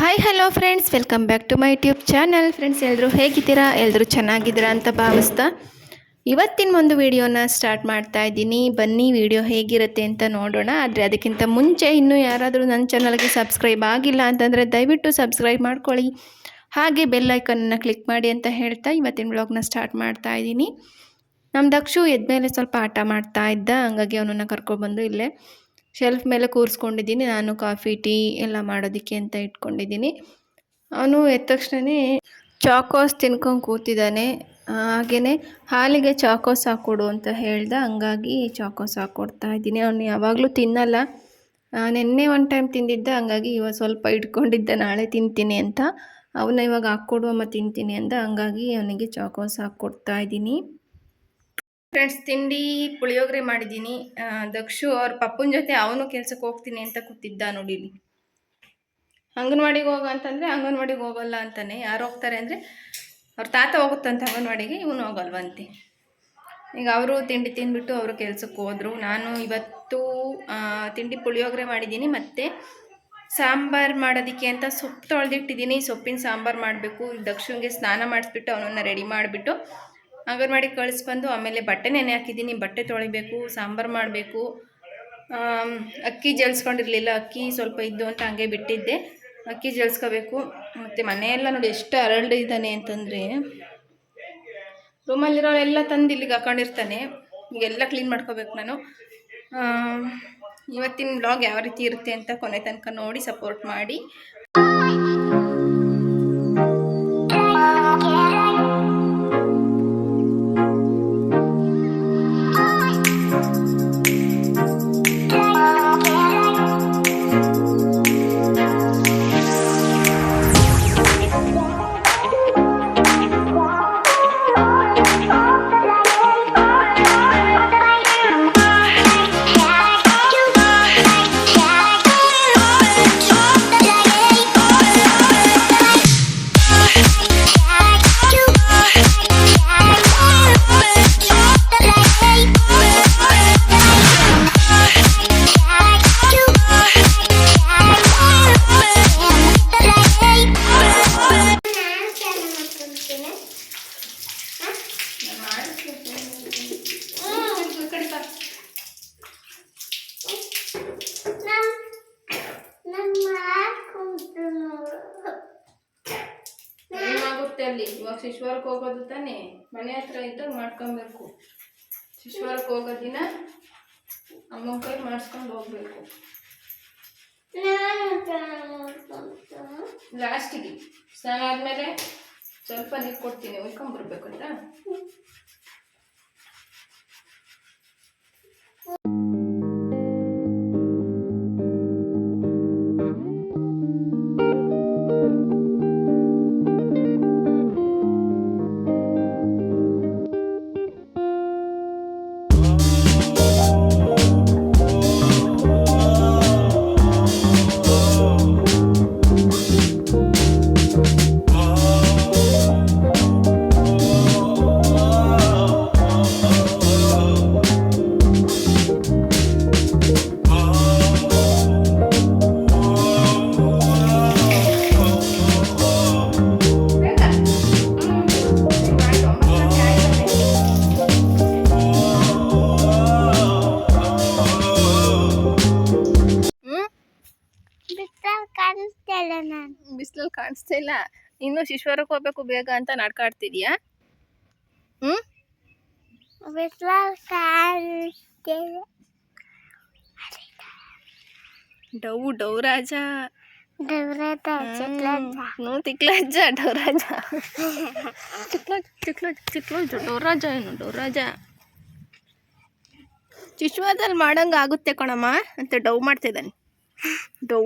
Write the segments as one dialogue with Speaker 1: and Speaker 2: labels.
Speaker 1: Hi hello friends, welcome back to my YouTube channel. Friends, ಎಲ್ಲರೂ ಹೇಗಿದ್ದೀರಾ? ಎಲ್ಲರೂ ಚೆನ್ನಾಗಿದ್ದೀರಾ ಅಂತ ಭಾವಿಸ್ತಾ ಇವತ್ತಿನ ಒಂದು ವಿಡಿಯೋನ ಸ್ಟಾರ್ಟ್ ಮಾಡ್ತಾ ಇದ್ದೀನಿ. ಬನ್ನಿ ವಿಡಿಯೋ ಹೇಗಿರುತ್ತೆ ಅಂತ ನೋಡೋಣ. ಆದರೆ ಅದಕ್ಕಿಂತ ಮುಂಚೆ ಇನ್ನೂ ಯಾರಾದರೂ ನನ್ನ ಚಾನಲ್ಗೆ ಸಬ್ಸ್ಕ್ರೈಬ್ ಆಗಿಲ್ಲ ಅಂತಂದರೆ ದಯವಿಟ್ಟು ಸಬ್ಸ್ಕ್ರೈಬ್ ಮಾಡ್ಕೊಳ್ಳಿ, ಹಾಗೆ ಬೆಲ್ ಐಕನ್ನ ಕ್ಲಿಕ್ ಮಾಡಿ ಅಂತ ಹೇಳ್ತಾ ಇವತ್ತಿನ ವ್ಲಾಗ್ನ ಸ್ಟಾರ್ಟ್ ಮಾಡ್ತಾ ಇದ್ದೀನಿ. ನಮ್ಮ ದಕ್ಷು ಎದ್ಮೇಲೆ ಸ್ವಲ್ಪ ಆಟ ಮಾಡ್ತಾ ಇದ್ದ, ಹಂಗಾಗಿ ಅವನನ್ನು ಕರ್ಕೊಬಂದು ಇಲ್ಲೇ ಶೆಲ್ಫ್ ಮೇಲೆ ಕೂರಿಸ್ಕೊಂಡಿದ್ದೀನಿ. ನಾನು ಕಾಫಿ ಟೀ ಎಲ್ಲ ಮಾಡೋದಕ್ಕೆ ಅಂತ ಇಟ್ಕೊಂಡಿದ್ದೀನಿ. ಅವನು ಎದ್ದ ತಕ್ಷಣ ಚಾಕೋಸ್ ತಿನ್ಕೊಂಡು ಕೂತಿದ್ದಾನೆ. ಹಾಗೆಯೇ ಹಾಲಿಗೆ ಚಾಕೋಸ್ ಹಾಕ್ಕೊಡು ಅಂತ ಹೇಳ್ದೆ, ಹಂಗಾಗಿ ಚಾಕೋಸ್ ಹಾಕ್ಕೊಡ್ತಾ ಇದ್ದೀನಿ. ಅವನು ಯಾವಾಗಲೂ ತಿನ್ನಲ್ಲ. ನೆನ್ನೆ ಒನ್ ಟೈಮ್ ತಿಂದಿದ್ದ, ಹಂಗಾಗಿ ಇವಾಗ ಸ್ವಲ್ಪ ಇಟ್ಕೊಂಡಿದ್ದ ನಾಳೆ ತಿಂತೀನಿ ಅಂತ. ಅವನ್ನ ಇವಾಗ ಹಾಕ್ಕೊಡು ಅಮ್ಮ ತಿಂತೀನಿ ಅಂದ, ಹಂಗಾಗಿ ಅವನಿಗೆ ಚಾಕೋಸ್ ಹಾಕ್ಕೊಡ್ತಾ ಇದ್ದೀನಿ. ಫ್ರೆಂಡ್ಸ್, ತಿಂಡಿ ಪುಳಿಯೋಗರೆ ಮಾಡಿದ್ದೀನಿ. ದಕ್ಷು ಅವ್ರ ಪಪ್ಪನ ಜೊತೆ ಅವನು ಕೆಲ್ಸಕ್ಕೆ ಹೋಗ್ತೀನಿ ಅಂತ ಕೂತಿದ್ದ ನೋಡಿ. ಇಲ್ಲಿ ಅಂಗನವಾಡಿಗೆ ಹೋಗೋ ಅಂತಂದರೆ ಅಂಗನವಾಡಿಗೆ ಹೋಗಲ್ಲ ಅಂತಾನೆ. ಯಾರು ಹೋಗ್ತಾರೆ ಅಂದರೆ ಅವ್ರ ತಾತ ಹೋಗುತ್ತಂತ ಅಂಗನವಾಡಿಗೆ, ಇವನು ಹೋಗಲ್ವಂತೆ. ಈಗ ಅವರು ತಿಂಡಿ ತಿಂದ್ಬಿಟ್ಟು ಅವರು ಕೆಲ್ಸಕ್ಕೆ ಹೋದರು. ನಾನು ಇವತ್ತು ತಿಂಡಿ ಪುಳಿಯೋಗರೆ ಮಾಡಿದ್ದೀನಿ. ಮತ್ತು ಸಾಂಬಾರು ಮಾಡೋದಕ್ಕೆ ಅಂತ ಸೊಪ್ಪು ತೊಳೆದಿಟ್ಟಿದ್ದೀನಿ. ಸೊಪ್ಪಿನ ಸಾಂಬಾರು ಮಾಡಬೇಕು. ದಕ್ಷುನಿಗೆ ಸ್ನಾನ ಮಾಡಿಸ್ಬಿಟ್ಟು ಅವನನ್ನು ರೆಡಿ ಮಾಡಿಬಿಟ್ಟು ಅಂಗನವಾಡಿಗೆ ಕಳಿಸ್ಬಂದು ಆಮೇಲೆ ಬಟ್ಟೆ ನೆನೆ ಹಾಕಿದ್ದೀನಿ. ಬಟ್ಟೆ ತೊಳಿಬೇಕು, ಸಾಂಬಾರು ಮಾಡಬೇಕು. ಅಕ್ಕಿ ಜಲ್ಸ್ಕೊಂಡಿರಲಿಲ್ಲ, ಅಕ್ಕಿ ಸ್ವಲ್ಪ ಇದ್ದು ಅಂತ ಹಂಗೆ ಬಿಟ್ಟಿದ್ದೆ. ಅಕ್ಕಿ ಜಲ್ಸ್ಕೋಬೇಕು. ಮತ್ತು ಮನೆಯೆಲ್ಲ ನೋಡಿ ಎಷ್ಟು ಹರಳಿದ್ದಾನೆ ಅಂತಂದರೆ, ರೂಮಲ್ಲಿರೋರೆಲ್ಲ ತಂದು ಇಲ್ಲಿಗೆ ಹಾಕೊಂಡಿರ್ತಾನೆ. ಈಗೆಲ್ಲ ಕ್ಲೀನ್ ಮಾಡ್ಕೋಬೇಕು ನಾನು. ಇವತ್ತಿನ ವ್ಲಾಗ್ ಯಾವ ರೀತಿ ಇರುತ್ತೆ ಅಂತ ಕೊನೆ ತನಕ ನೋಡಿ ಸಪೋರ್ಟ್ ಮಾಡಿ. ಅಲ್ಲಿ ಇವಾಗ ಶಿಶ್ವಾರಕ್ಕೆ ಹೋಗೋದು ತಾನೇ, ಮನೆ ಹತ್ರ ಇದ್ದಾಗ ಮಾಡ್ಕೊಬೇಕು. ಶಿಶ್ವಾರಕ್ಕೆ ಹೋಗೋ ದಿನ ಅಮ್ಮ ಕೈ ಮಾಡಿಸ್ಕೊಂಡು ಹೋಗ್ಬೇಕು. ಲಾಸ್ಟಿಗೆ ಸ್ನಾನ ಆದಮೇಲೆ ಸ್ವಲ್ಪ ನೀರು ಕೊಡ್ತೀನಿ, ಉಳ್ಕೊಂಬರ್ಬೇಕಂತ. ಬಿಸಿಲಲ್ಲಿ ಕಾಣಿಸ್ತಾ ಇಲ್ಲ. ಇನ್ನು ಶಿಶ್ವರಕ್ಕೆ ಹೋಗ್ಬೇಕು ಬೇಗ ಅಂತ ನಾಡ್ಕಾಡ್ತಿದ್ಯಾ? ಡೌ ರಾಜ ತಿಕ್ಲಜ್ಜ ಡೌರಾಜ ಡೌರಾಜ ಏನು ಡೌರಾಜ ಶಿಶ್ವದಲ್ಲಿ ಮಾಡಂಗ ಆಗುತ್ತೆ ಕಣಮ್ಮ ಅಂತ ಡೌ ಮಾಡ್ತಿದ್ದಾನೆ. ಡೌ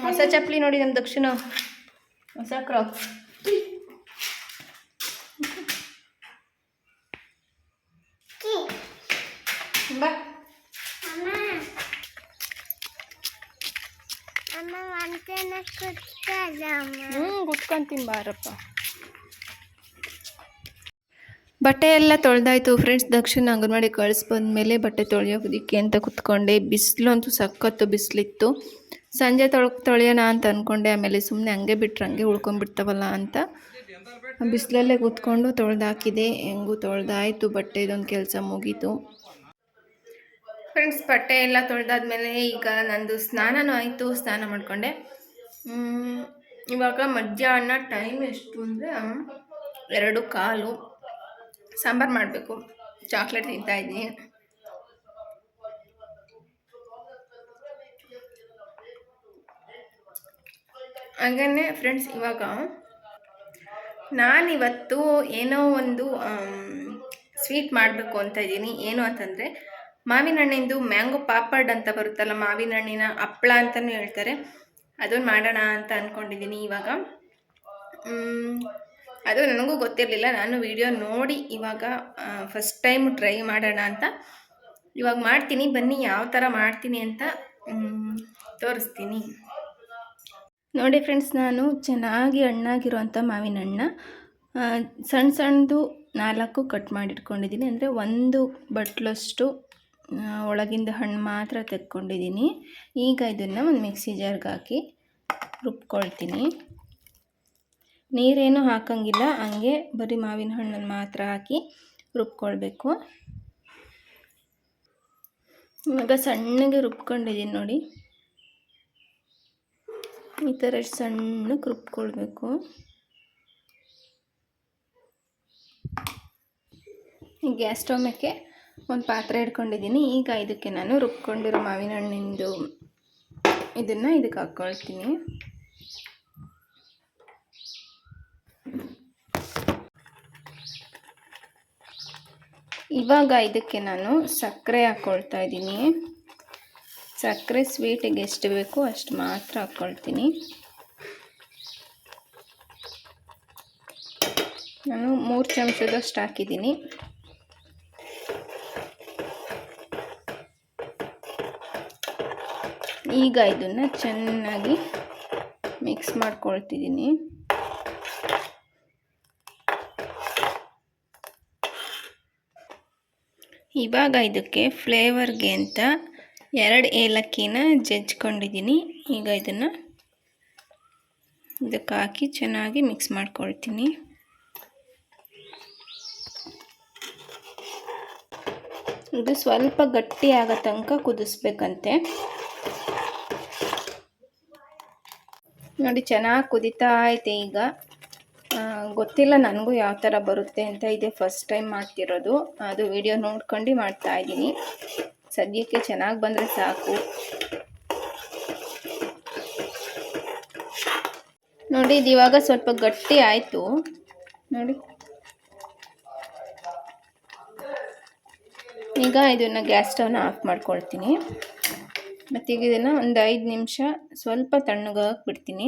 Speaker 1: ಹೊಸ ಚಪ್ಪಲಿ ನೋಡಿ ನಮ್ಮ ದಕ್ಷಿಣ, ಹೊಸ ಕ್ರಾಕ್ಸ್. ಬಾ ಕುತ್ಕೊಂತೀನಿ ಬಾರಪ್ಪ. ಬಟ್ಟೆ ಎಲ್ಲ ತೊಳೆದಾಯ್ತು ಫ್ರೆಂಡ್ಸ್. ದಕ್ಷಿಣ ಅಂಗನವಾಡಿ ಕಳಿಸ್ಬಂದ್ಮೇಲೆ ಬಟ್ಟೆ ತೊಳೆಯೋದಕ್ಕೆ ಅಂತ ಕುತ್ಕೊಂಡೆ. ಬಿಸಿಲು ಅಂತೂ ಸಖತ್ತು ಬಿಸಿಲಿತ್ತು. ಸಂಜೆ ತೊಳೆಯೋಣ ಅಂತ ಅಂದ್ಕೊಂಡೆ, ಆಮೇಲೆ ಸುಮ್ಮನೆ ಹಂಗೆ ಬಿಟ್ಟರೆ ಹಂಗೆ ಉಳ್ಕೊಂಡ್ಬಿಡ್ತಾವಲ್ಲ ಅಂತ ಬಿಸಿಲಲ್ಲೇ ಕೂತ್ಕೊಂಡು ತೊಳೆದಾಕಿದೆ. ಹೆಂಗೂ ತೊಳೆದಾಯಿತು, ಬಟ್ಟೆ ಇದೊಂದು ಕೆಲಸ ಮುಗೀತು ಫ್ರೆಂಡ್ಸ್. ಬಟ್ಟೆ ಎಲ್ಲ ತೊಳೆದಾದ್ಮೇಲೆ ಈಗ ನಂದು ಸ್ನಾನನೂ ಆಯಿತು. ಸ್ನಾನ ಮಾಡಿಕೊಂಡೆ. ಇವಾಗ ಮಧ್ಯಾಹ್ನ ಟೈಮ್ ಎಷ್ಟು ಅಂದರೆ 2:15. ಸಾಂಬಾರು ಮಾಡಬೇಕು. ಚಾಕ್ಲೇಟ್ ತಿಂತಾಯಿದ್ದೀನಿ. ಹಾಗೇ ಫ್ರೆಂಡ್ಸ್, ಇವಾಗ ನಾನಿವತ್ತು ಏನೋ ಒಂದು ಸ್ವೀಟ್ ಮಾಡಬೇಕು ಅಂತ ಇದ್ದೀನಿ. ಏನು ಅಂತಂದರೆ ಮಾವಿನ ಹಣ್ಣಿಂದು ಮ್ಯಾಂಗೋ ಪಾಪಡ್ ಅಂತ ಬರುತ್ತಲ್ಲ, ಮಾವಿನ ಹಣ್ಣಿನ ಹಪ್ಪಳ ಅಂತಲೂ ಹೇಳ್ತಾರೆ, ಅದನ್ನು ಮಾಡೋಣ ಅಂತ ಅಂದ್ಕೊಂಡಿದ್ದೀನಿ. ಇವಾಗ ಅದು ನನಗೂ ಗೊತ್ತಿರಲಿಲ್ಲ. ನಾನು ವಿಡಿಯೋ ನೋಡಿ ಇವಾಗ ಫಸ್ಟ್ ಟೈಮ್ ಟ್ರೈ ಮಾಡೋಣ ಅಂತ ಇವಾಗ ಮಾಡ್ತೀನಿ. ಬನ್ನಿ ಯಾವ ಥರ ಮಾಡ್ತೀನಿ ಅಂತ ತೋರಿಸ್ತೀನಿ ನೋಡಿ ಫ್ರೆಂಡ್ಸ್. ನಾನು ಚೆನ್ನಾಗಿ ಹಣ್ಣಾಗಿರುವಂಥ ಮಾವಿನ ಹಣ್ಣು ಸಣ್ಣ ಸಣ್ಣದು 4 ಕಟ್ ಮಾಡಿಟ್ಕೊಂಡಿದ್ದೀನಿ. ಅಂದರೆ 1 ಬಟ್ಲಷ್ಟು ಒಳಗಿಂದ ಹಣ್ಣು ಮಾತ್ರ ತೆಕ್ಕೊಂಡಿದ್ದೀನಿ. ಈಗ ಇದನ್ನು ಒಂದು ಮಿಕ್ಸಿ ಜಾರ್ಗೆ ಹಾಕಿ ರುಬ್ಕೊಳ್ತೀನಿ. ನೀರೇನು ಹಾಕಂಗಿಲ್ಲ, ಹಂಗೆ ಬರೀ ಮಾವಿನ ಹಣ್ಣನ್ನು ಮಾತ್ರ ಹಾಕಿ ರುಬ್ಕೊಳ್ಬೇಕು. ಇವಾಗ ಸಣ್ಣಗೆ ರುಬ್ಕೊಂಡಿದ್ದೀನಿ ನೋಡಿ, ಈ ಥರ ಸಣ್ಣಕ್ಕೆ ರುಬ್ಕೊಳ್ಬೇಕು. ಗ್ಯಾಸ್ ಸ್ಟವ್ ಮೇಲೆ ಒಂದು ಪಾತ್ರೆ ಇಟ್ಕೊಂಡಿದ್ದೀನಿ. ಈಗ ಇದಕ್ಕೆ ನಾನು ರುಬ್ಕೊಂಡಿರೋ ಮಾವಿನ ಹಣ್ಣಿಂದು ಇದನ್ನು ಇದಕ್ಕೆ ಹಾಕ್ಕೊಳ್ತೀನಿ. ಇವಾಗ ಇದಕ್ಕೆ ನಾನು ಸಕ್ಕರೆ ಹಾಕ್ಕೊಳ್ತಾ ಇದ್ದೀನಿ. ಸಕ್ಕರೆ ಸ್ವೀಟಿಗೆ ಎಷ್ಟು ಬೇಕೋ ಅಷ್ಟು ಮಾತ್ರ ಹಾಕ್ಕೊಳ್ತೀನಿ. ನಾನು 3 ಚಮಚದಷ್ಟು ಹಾಕಿದ್ದೀನಿ. ಈಗ ಇದನ್ನು ಚೆನ್ನಾಗಿ ಮಿಕ್ಸ್ ಮಾಡ್ಕೊಳ್ತಿದ್ದೀನಿ. ಇವಾಗ ಇದಕ್ಕೆ ಫ್ಲೇವರ್ಗೆ ಅಂತ 2 ಏಲಕ್ಕಿನ ಜಜ್ಕೊಂಡಿದ್ದೀನಿ. ಈಗ ಇದನ್ನು ಇದಕ್ಕೆ ಹಾಕಿ ಚೆನ್ನಾಗಿ ಮಿಕ್ಸ್ ಮಾಡ್ಕೊಳ್ತೀನಿ. ಇದು ಸ್ವಲ್ಪ ಗಟ್ಟಿ ಆಗೋ ತನಕ ಕುದಿಸ್ಬೇಕಂತೆ ನೋಡಿ. ಚೆನ್ನಾಗಿ ಕುದೀತಾ ಐತೆ. ಈಗ ಗೊತ್ತಿಲ್ಲ ನನಗೂ ಯಾವ ಥರ ಬರುತ್ತೆ ಅಂತ. ಇದೇ ಫಸ್ಟ್ ಟೈಮ್ ಮಾಡ್ತಿರೋದು. ಅದು ವಿಡಿಯೋ ನೋಡ್ಕೊಂಡು ಮಾಡ್ತಾಯಿದ್ದೀನಿ. ಸದ್ಯಕ್ಕೆ ಚೆನ್ನಾಗಿ ಬಂದರೆ ಸಾಕು ನೋಡಿ. ಇದು ಇವಾಗ ಸ್ವಲ್ಪ ಗಟ್ಟಿ ಆಯಿತು ನೋಡಿ. ಈಗ ಇದನ್ನು ಗ್ಯಾಸ್ ಸ್ಟವ್ನ ಆಫ್ ಮಾಡ್ಕೊಳ್ತೀನಿ. ಮತ್ತು ಈಗ ಇದನ್ನು ಒಂದು 5 ನಿಮಿಷ ಸ್ವಲ್ಪ ತಣ್ಣಗಾಗಕ್ಕೆ ಬಿಡ್ತೀನಿ.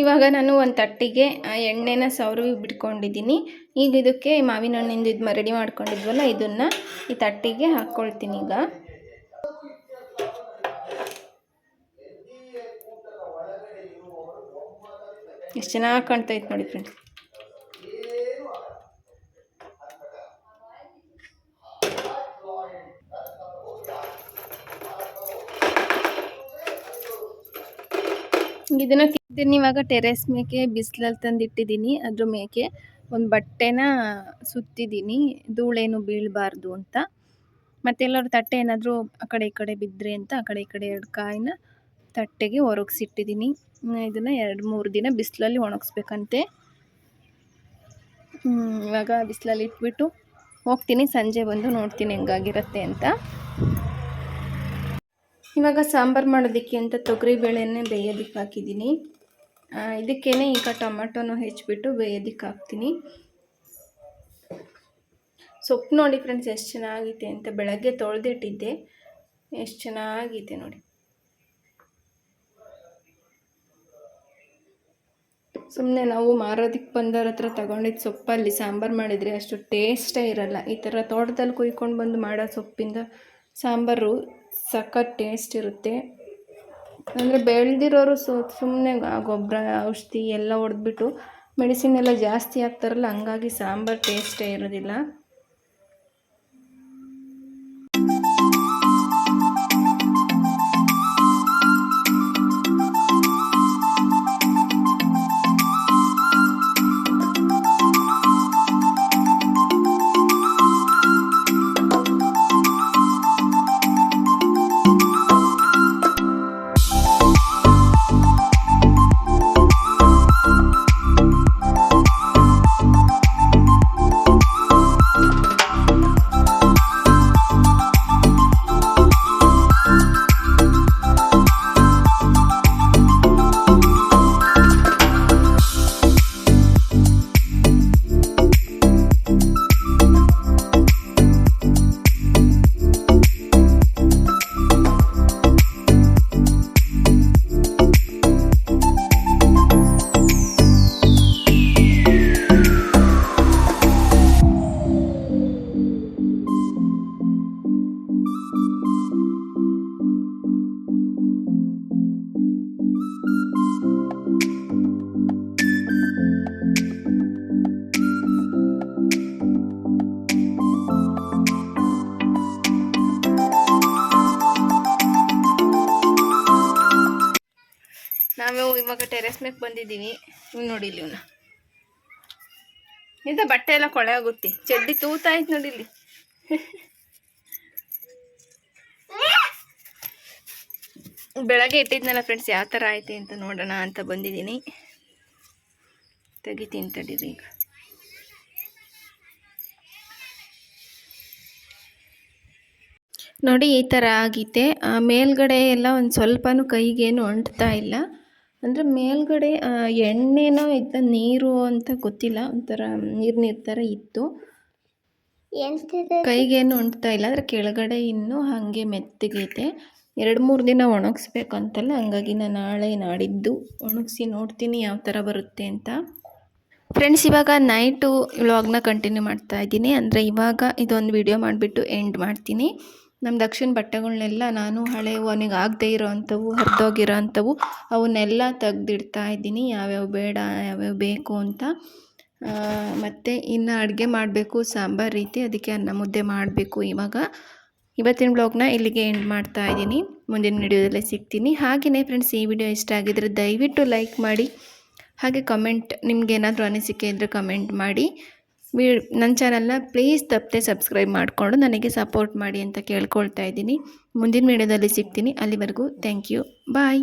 Speaker 1: ಇವಾಗ ನಾನು ಒಂದು ತಟ್ಟಿಗೆ ಎಣ್ಣೆನ ಸವರಿ ಬಿಟ್ಕೊಂಡಿದ್ದೀನಿ. ಈಗ ಇದಕ್ಕೆ ಮಾವಿನ ಹಣ್ಣಿಂದು ಇದು ರೆಡಿ ಮಾಡ್ಕೊಂಡಿದ್ವಲ್ಲ, ಇದನ್ನು ಈ ತಟ್ಟಿಗೆ ಹಾಕ್ಕೊಳ್ತೀನಿ. ಈಗ ಎಷ್ಟು ಚೆನ್ನಾಗಿ ಕಾಣ್ತಾ ಇತ್ತು ನೋಡಿ ಫ್ರೆಂಡ್ಸ್. ಇದನ್ನ ಇವಾಗ ಟೆರೆಸ್ ಮೇಕೆ ಬಿಸಿಲಲ್ಲಿ ತಂದಿಟ್ಟಿದ್ದೀನಿ. ಅದ್ರ ಮೇಕೆ ಒಂದು ಬಟ್ಟೆನ ಸುತ್ತಿದ್ದೀನಿ, ಧೂಳೇನು ಬೀಳಬಾರ್ದು ಅಂತ. ಮತ್ತೆಲ್ಲರೂ ತಟ್ಟೆ ಏನಾದರೂ ಆ ಕಡೆ ಈ ಕಡೆ ಬಿದ್ದರೆ ಅಂತ ಆ ಕಡೆ ಈ ಕಡೆ 2 ಕಾಯಿನ ತಟ್ಟೆಗೆ ಒರಗಿಸಿಟ್ಟಿದ್ದೀನಿ. ಇದನ್ನು 2-3 ದಿನ ಬಿಸಿಲಲ್ಲಿ ಒಣಗಿಸ್ಬೇಕಂತೆ. ಇವಾಗ ಬಿಸಿಲಲ್ಲಿ ಇಟ್ಬಿಟ್ಟು ಹೋಗ್ತೀನಿ. ಸಂಜೆ ಬಂದು ನೋಡ್ತೀನಿ ಹೆಂಗಾಗಿರುತ್ತೆ ಅಂತ. ಇವಾಗ ಸಾಂಬಾರು ಮಾಡೋದಕ್ಕೆ ಅಂತ ತೊಗರಿಬೇಳೆನೇ ಬೇಯೋದಕ್ಕೆ ಹಾಕಿದ್ದೀನಿ. ಇದಕ್ಕೇ ಈಗ ಟೊಮೆಟೊನೂ ಹೆಚ್ಚಿಬಿಟ್ಟು ಬೇಯೋದಕ್ಕೆ ಹಾಕ್ತೀನಿ. ಸೊಪ್ಪು ನೋಡಿ ಫ್ರೆಂಡ್ಸ್ ಎಷ್ಟು ಚೆನ್ನಾಗೈತೆ ಅಂತ. ಬೆಳಗ್ಗೆ ತೊಳೆದಿಟ್ಟಿದ್ದೆ, ಎಷ್ಟು ಚೆನ್ನಾಗೈತೆ ನೋಡಿ. ಸುಮ್ಮನೆ ನಾವು ಮಾರೋದಕ್ಕೆ ಬಂದವ್ರ ಹತ್ರ ತಗೊಂಡಿದ್ದು ಸೊಪ್ಪಲ್ಲಿ ಸಾಂಬಾರು ಮಾಡಿದರೆ ಅಷ್ಟು ಟೇಸ್ಟೇ ಇರಲ್ಲ. ಈ ಥರ ತೋಟದಲ್ಲಿ ಕುಯ್ಕೊಂಡು ಬಂದು ಮಾಡೋ ಸೊಪ್ಪಿಂದ ಸಾಂಬಾರು ಸಖತ್ ಟೇಸ್ಟ್ ಇರುತ್ತೆ. ಅಂದರೆ ಬೆಳೆದಿರೋರು ಸುಮ್ಮನೆ ಗೊಬ್ಬರ ಔಷಧಿ ಎಲ್ಲ ಹೊಡೆದ್ಬಿಟ್ಟು ಮೆಡಿಸಿನ್ ಎಲ್ಲ ಜಾಸ್ತಿ ಹಾಕ್ತಾರಲ್ಲ, ಹಂಗಾಗಿ ಸಾಂಬಾರು ಟೇಸ್ಟೇ ಇರೋದಿಲ್ಲ. ನಾವು ಇವಾಗ ಟೆರೆಸ್ ಮೇಲೆ ಬಂದಿದ್ದೀವಿ. ಇವ್ ನೋಡಿ ಇಲ್ಲಿ ಇವನ್ನ ಇಂಥ ಬಟ್ಟೆ ಎಲ್ಲ ಕೊಳೆ ಆಗುತ್ತೆ, ಚಡ್ಡಿ ತೂತಾಯ್ತು ನೋಡಿ ಇಲ್ಲಿ. ಬೆಳಗ್ಗೆ ಇಟ್ಟಿದ್ನಲ್ಲ ಫ್ರೆಂಡ್ಸ್, ಯಾವ ಥರ ಐತೆ ಅಂತ ನೋಡೋಣ ಅಂತ ಬಂದಿದ್ದೀನಿ. ತೆಗಿತೀನಿ ತಡೀರಿ. ಈಗ ನೋಡಿ ಈ ಥರ ಆಗಿದೆ. ಮೇಲ್ಗಡೆ ಎಲ್ಲ ಒಂದು ಸ್ವಲ್ಪನೂ ಕೈಗೇನು ಅಂಟ್ತಾ ಇಲ್ಲ. ಅಂದರೆ ಮೇಲ್ಗಡೆ ಎಣ್ಣೆನೋ ಇದ್ದ ನೀರು ಅಂತ ಗೊತ್ತಿಲ್ಲ, ಒಂಥರ ನೀರು ಥರ ಇತ್ತು. ಕೈಗೇನು ಅಂಟ್ತಾ ಇಲ್ಲ. ಆದರೆ ಕೆಳಗಡೆ ಇನ್ನೂ ಹಾಗೆ ಮೆತ್ತಗೈತೆ. 2-3 ದಿನ ಒಣಗಿಸ್ಬೇಕಂತಲ್ಲ, ಹಂಗಾಗಿ ನಾನು ನಾಳೆ ನಾಡಿದ್ದು ಒಣಗಿಸಿ ನೋಡ್ತೀನಿ ಯಾವ ಥರ ಬರುತ್ತೆ ಅಂತ. ಫ್ರೆಂಡ್ಸ್, ಇವಾಗ ನೈಟು ವ್ಲಾಗ್ನ ಕಂಟಿನ್ಯೂ ಮಾಡ್ತಾ ಇದ್ದೀನಿ. ಅಂದರೆ ಇವಾಗ ಇದೊಂದು ವಿಡಿಯೋ ಮಾಡಿಬಿಟ್ಟು ಎಂಡ್ ಮಾಡ್ತೀನಿ. ನಮ್ಮ ದಕ್ಷಿಣ ಬಟ್ಟೆಗಳನ್ನೆಲ್ಲ ನಾನು ಹಳೆವು, ಅವನಿಗೆ ಆಗದೆ ಇರೋ ಅಂಥವು, ಹರಿದೋಗಿರೋ ಅಂಥವು ಅವನ್ನೆಲ್ಲ ತೆಗ್ದಿಡ್ತಾ ಇದ್ದೀನಿ, ಯಾವ್ಯಾವ ಬೇಡ ಯಾವ್ಯಾವ ಬೇಕು ಅಂತ. ಮತ್ತು ಇನ್ನು ಅಡುಗೆ ಮಾಡಬೇಕು ಸಾಂಬಾರು ರೀತಿ, ಅದಕ್ಕೆ ಅನ್ನ ಮುದ್ದೆ ಮಾಡಬೇಕು. ಇವತ್ತಿನ ಬ್ಲಾಗ್ನ ಇಲ್ಲಿಗೆ ಎಂಡ್ ಮಾಡ್ತಾ ಇದ್ದೀನಿ. ಮುಂದಿನ ವಿಡಿಯೋದಲ್ಲೇ ಸಿಗ್ತೀನಿ. ಹಾಗೆಯೇ ಫ್ರೆಂಡ್ಸ್, ಈ ವಿಡಿಯೋ ಇಷ್ಟ ಆಗಿದ್ರೆ ದಯವಿಟ್ಟು ಲೈಕ್ ಮಾಡಿ. ಹಾಗೆ ಕಮೆಂಟ್, ನಿಮಗೇನಾದರೂ ಅನಿಸಿಕೆ ಇದ್ದರೆ ಕಮೆಂಟ್ ಮಾಡಿ. ನನ್ನ ಚಾನಲ್ನ ಪ್ಲೀಸ್ ತಪ್ಪದೆ ಸಬ್ಸ್ಕ್ರೈಬ್ ಮಾಡಿಕೊಂಡು ನನಗೆ ಸಪೋರ್ಟ್ ಮಾಡಿ ಅಂತ ಕೇಳ್ಕೊಳ್ತಾ ಇದ್ದೀನಿ. ಮುಂದಿನ ವಿಡಿಯೋದಲ್ಲಿ ಸಿಗ್ತೀನಿ. ಅಲ್ಲಿವರೆಗೂ ಥ್ಯಾಂಕ್ ಯು, ಬಾಯ್.